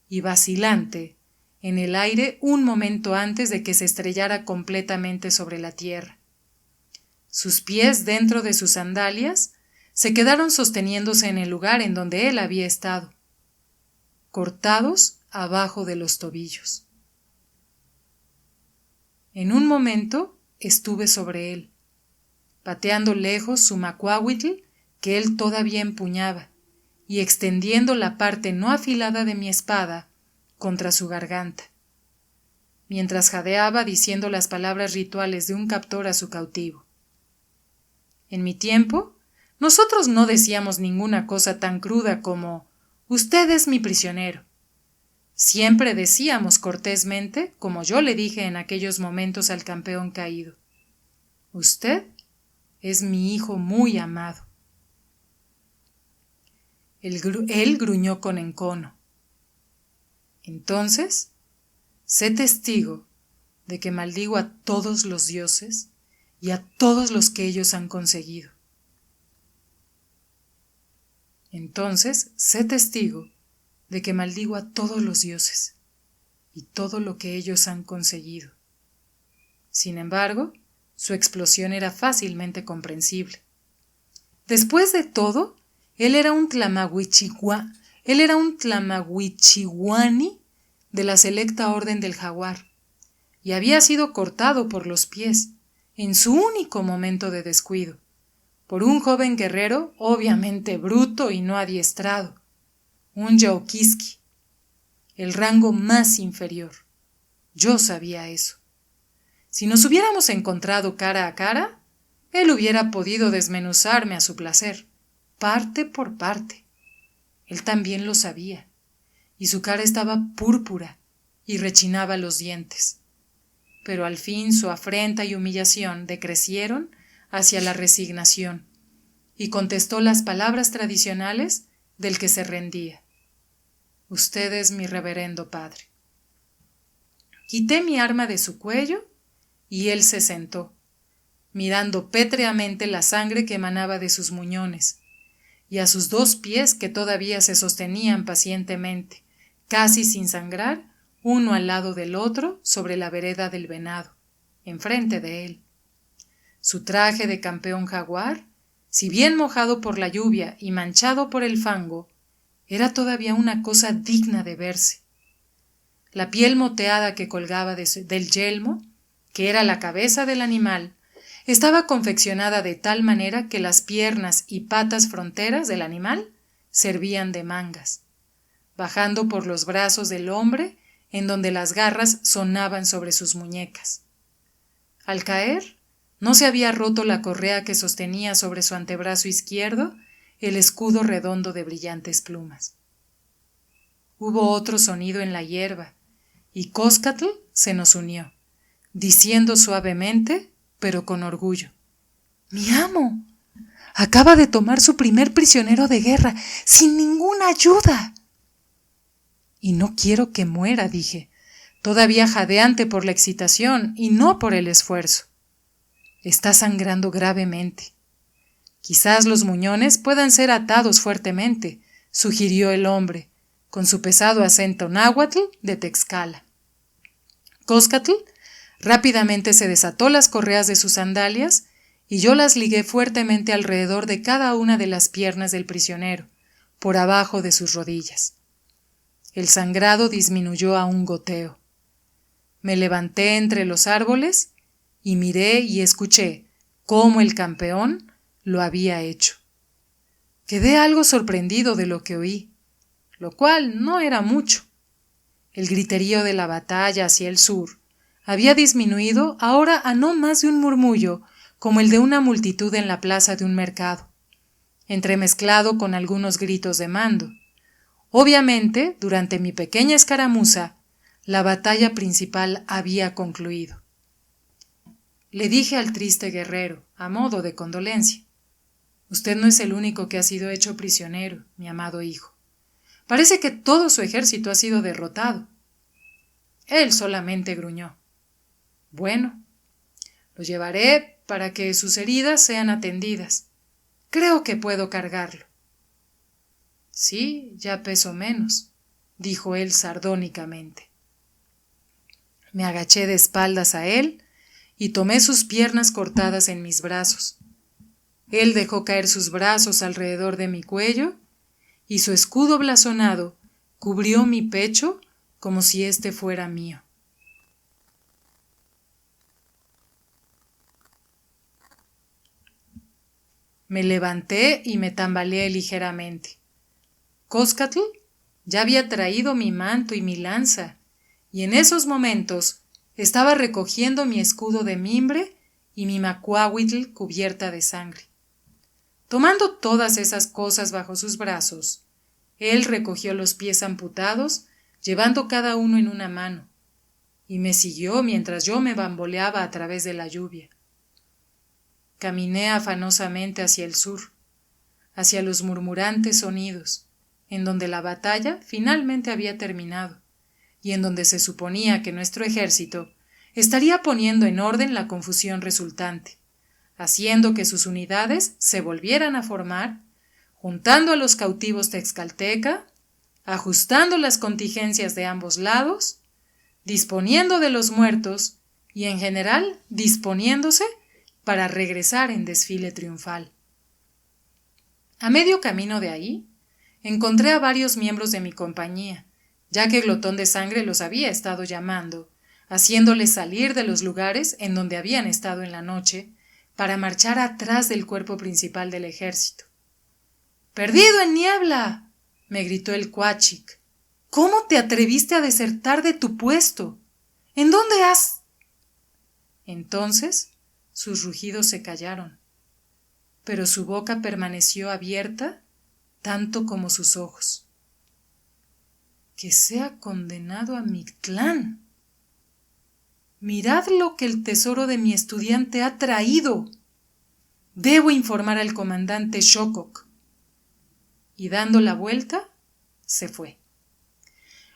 Speaker 1: y vacilante en el aire un momento antes de que se estrellara completamente sobre la tierra. Sus pies dentro de sus sandalias se quedaron sosteniéndose en el lugar en donde él había estado, cortados abajo de los tobillos. En un momento estuve sobre él, pateando lejos su macuahuitl que él todavía empuñaba y extendiendo la parte no afilada de mi espada contra su garganta, mientras jadeaba diciendo las palabras rituales de un captor a su cautivo. En mi tiempo, nosotros no decíamos ninguna cosa tan cruda como «Usted es mi prisionero». Siempre decíamos cortésmente, como yo le dije en aquellos momentos al campeón caído, «Usted es mi hijo muy amado». Él gruñó con encono. Entonces, sé testigo de que maldigo a todos los dioses y a todos los que ellos han conseguido. Entonces, sé testigo de que maldigo a todos los dioses y todo lo que ellos han conseguido. Sin embargo, su explosión era fácilmente comprensible. Después de todo, él era un Tlamagüichiguani de la selecta orden del jaguar y había sido cortado por los pies en su único momento de descuido, por un joven guerrero obviamente bruto y no adiestrado, un Yauquiski, el rango más inferior. Yo sabía eso. Si nos hubiéramos encontrado cara a cara, él hubiera podido desmenuzarme a su placer, parte por parte. Él también lo sabía, y su cara estaba púrpura y rechinaba los dientes. Pero al fin su afrenta y humillación decrecieron hacia la resignación, y contestó las palabras tradicionales del que se rendía. Usted es mi reverendo padre. Quité mi arma de su cuello y él se sentó, mirando pétreamente la sangre que emanaba de sus muñones, y a sus 2 pies que todavía se sostenían pacientemente, casi sin sangrar, uno al lado del otro sobre la vereda del venado, enfrente de él. Su traje de campeón jaguar, si bien mojado por la lluvia y manchado por el fango, era todavía una cosa digna de verse. La piel moteada que colgaba del yelmo, que era la cabeza del animal, estaba confeccionada de tal manera que las piernas y patas fronteras del animal servían de mangas, bajando por los brazos del hombre en donde las garras sonaban sobre sus muñecas. Al caer, no se había roto la correa que sostenía sobre su antebrazo izquierdo el escudo redondo de brillantes plumas. Hubo otro sonido en la hierba, y Coscatl se nos unió, diciendo suavemente, pero con orgullo: «¡Mi amo! Acaba de tomar su primer prisionero de guerra, sin ninguna ayuda». «Y no quiero que muera», dije, todavía jadeante por la excitación y no por el esfuerzo. «Está sangrando gravemente. Quizás los muñones puedan ser atados fuertemente», sugirió el hombre, con su pesado acento náhuatl de Texcala. Coscatl rápidamente se desató las correas de sus sandalias y yo las ligué fuertemente alrededor de cada una de las piernas del prisionero, por abajo de sus rodillas. El sangrado disminuyó a un goteo. Me levanté entre los árboles y miré y escuché cómo el campeón lo había hecho. Quedé algo sorprendido de lo que oí, lo cual no era mucho. El griterío de la batalla hacia el sur había disminuido ahora a no más de un murmullo como el de una multitud en la plaza de un mercado, entremezclado con algunos gritos de mando. Obviamente, durante mi pequeña escaramuza, la batalla principal había concluido. Le dije al triste guerrero, a modo de condolencia: «Usted no es el único que ha sido hecho prisionero, mi amado hijo. Parece que todo su ejército ha sido derrotado». Él solamente gruñó. «Bueno, lo llevaré para que sus heridas sean atendidas. Creo que puedo cargarlo. Sí, ya peso menos, dijo él sardónicamente. Me agaché de espaldas a él y tomé sus piernas cortadas en mis brazos. Él dejó caer sus brazos alrededor de mi cuello y su escudo blasonado cubrió mi pecho como si éste fuera mío. Me levanté y me tambaleé ligeramente. Coscatl ya había traído mi manto y mi lanza, y en esos momentos estaba recogiendo mi escudo de mimbre y mi macuahuitl cubierta de sangre. Tomando todas esas cosas bajo sus brazos, él recogió los pies amputados, llevando cada uno en una mano, y me siguió mientras yo me bamboleaba a través de la lluvia. Caminé afanosamente hacia el sur, hacia los murmurantes sonidos, en donde la batalla finalmente había terminado, y en donde se suponía que nuestro ejército estaría poniendo en orden la confusión resultante, haciendo que sus unidades se volvieran a formar, juntando a los cautivos texcalteca, ajustando las contingencias de ambos lados, disponiendo de los muertos y, en general, disponiéndose para regresar en desfile triunfal. A medio camino de ahí, encontré a varios miembros de mi compañía, ya que Glotón de Sangre los había estado llamando, haciéndoles salir de los lugares en donde habían estado en la noche, para marchar atrás del cuerpo principal del ejército. ¡Perdido en niebla!, me gritó el Cuachic. ¿Cómo te atreviste a desertar de tu puesto? ¿En dónde has...? Entonces sus rugidos se callaron, pero su boca permaneció abierta tanto como sus ojos. ¡Que sea condenado a Mictlán! Mirad lo que el tesoro de mi estudiante ha traído. Debo informar al comandante Shokok. Y dando la vuelta, se fue.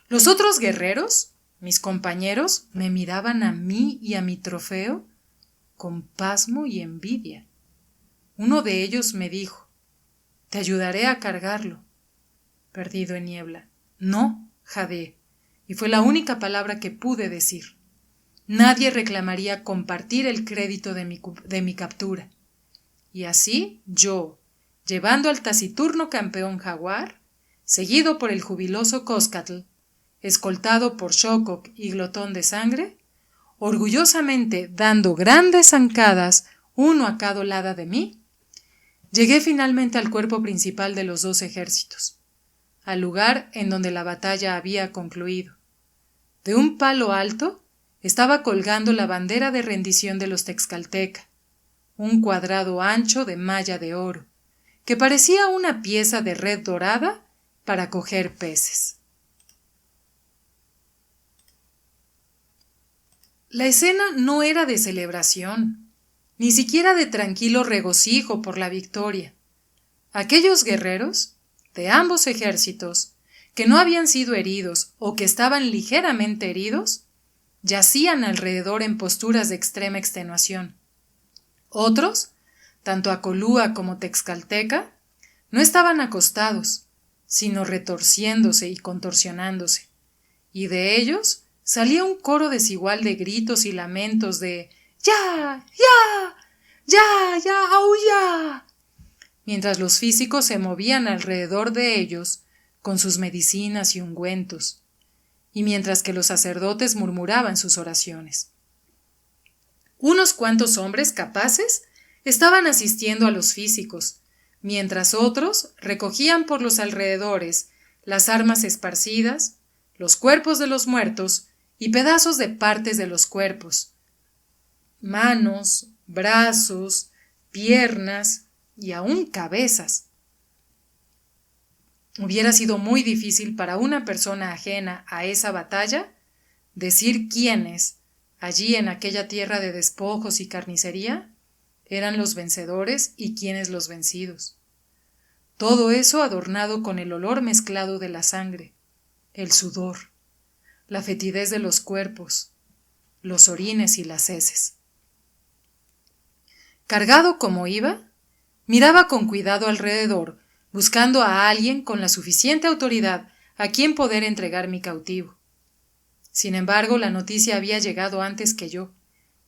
Speaker 1: Los otros guerreros, mis compañeros, me miraban a mí y a mi trofeo con pasmo y envidia. Uno de ellos me dijo: «Te ayudaré a cargarlo». Perdido en niebla. «No», jadeé, y fue la única palabra que pude decir. Nadie reclamaría compartir el crédito de mi captura. Y así yo, llevando al taciturno campeón jaguar, seguido por el jubiloso Coscatl, escoltado por Shokok y Glotón de Sangre, orgullosamente dando grandes zancadas uno a cada lado de mí, llegué finalmente al cuerpo principal de los dos ejércitos, al lugar en donde la batalla había concluido. De un palo alto estaba colgando la bandera de rendición de los texcalteca, un cuadrado ancho de malla de oro, que parecía una pieza de red dorada para coger peces. La escena no era de celebración, ni siquiera de tranquilo regocijo por la victoria. Aquellos guerreros, de ambos ejércitos, que no habían sido heridos o que estaban ligeramente heridos, yacían alrededor en posturas de extrema extenuación. Otros, tanto Acolúa como Texcalteca, no estaban acostados, sino retorciéndose y contorsionándose, y de ellos salía un coro desigual de gritos y lamentos de ¡ya! ¡ya! ¡ya! ¡ya! ¡auya! Mientras los físicos se movían alrededor de ellos con sus medicinas y ungüentos, y mientras que los sacerdotes murmuraban sus oraciones. Unos cuantos hombres capaces estaban asistiendo a los físicos, mientras otros recogían por los alrededores las armas esparcidas, los cuerpos de los muertos y pedazos de partes de los cuerpos, manos, brazos, piernas y aún cabezas. Hubiera sido muy difícil para una persona ajena a esa batalla decir quiénes, allí en aquella tierra de despojos y carnicería, eran los vencedores y quiénes los vencidos. Todo eso adornado con el olor mezclado de la sangre, el sudor, la fetidez de los cuerpos, los orines y las heces. Cargado como iba, Miraba con cuidado alrededor, buscando a alguien con la suficiente autoridad a quien poder entregar mi cautivo. Sin embargo, la noticia había llegado antes que yo,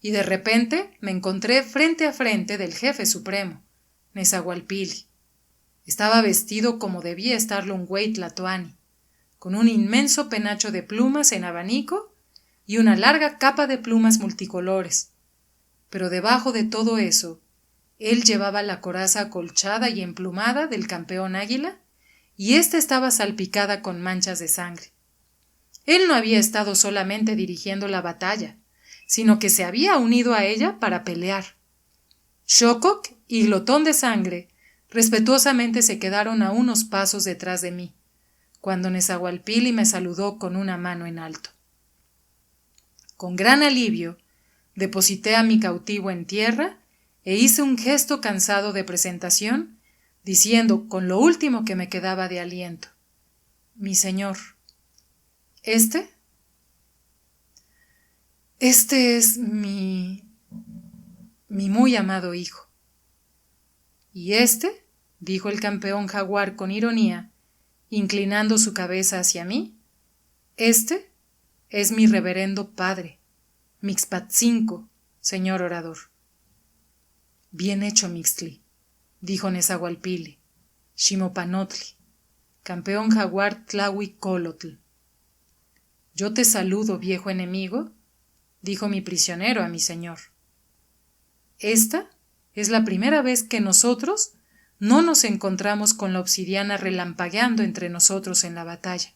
Speaker 1: y de repente me encontré frente a frente del jefe supremo, Nezahualpilli. Estaba vestido como debía estarlo un güey tlatoani, con un inmenso penacho de plumas en abanico y una larga capa de plumas multicolores. Pero debajo de todo eso, él llevaba la coraza acolchada y emplumada del campeón águila, y ésta estaba salpicada con manchas de sangre. Él no había estado solamente dirigiendo la batalla, sino que se había unido a ella para pelear. Xococ y Glotón de Sangre respetuosamente se quedaron a unos pasos detrás de mí, cuando Nezahualpilli me saludó con una mano en alto. Con gran alivio, deposité a mi cautivo en tierra e hice un gesto cansado de presentación, diciendo con lo último que me quedaba de aliento: mi señor, Este es mi muy amado hijo. Y dijo el campeón jaguar con ironía, inclinando su cabeza hacia mí, este es mi reverendo padre, Mixpatzinco, señor orador. Bien hecho, Mixtli, dijo Nezahualpilli, Ximopanotli, campeón jaguar Tlahuicolotl. Yo te saludo, viejo enemigo, dijo mi prisionero a mi señor. Esta es la primera vez que nosotros no nos encontramos con la obsidiana relampagueando entre nosotros en la batalla.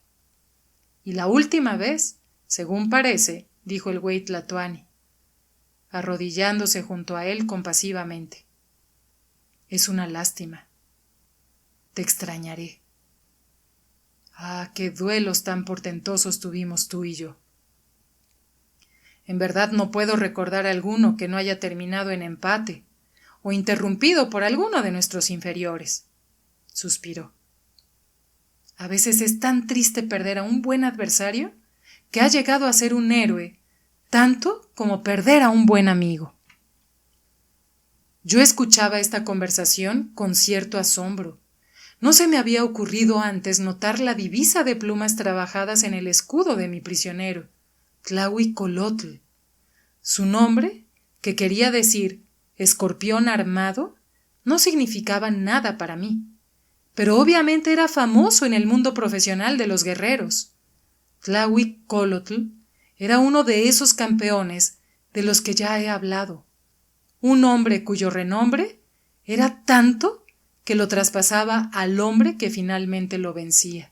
Speaker 1: Y la última vez, según parece, dijo el güey tlatoani, arrodillándose junto a él compasivamente. Es una lástima. Te extrañaré. Ah, qué duelos tan portentosos tuvimos tú y yo. En verdad no puedo recordar alguno que no haya terminado en empate o interrumpido por alguno de nuestros inferiores, suspiró. A veces es tan triste perder a un buen adversario que ha llegado a ser un héroe, tanto como perder a un buen amigo. Yo escuchaba esta conversación con cierto asombro. No se me había ocurrido antes notar la divisa de plumas trabajadas en el escudo de mi prisionero, Tlahuicolotl. Su nombre, que quería decir escorpión armado, no significaba nada para mí, pero obviamente era famoso en el mundo profesional de los guerreros. Tlahuicolotl era uno de esos campeones de los que ya he hablado, un hombre cuyo renombre era tanto que lo traspasaba al hombre que finalmente lo vencía.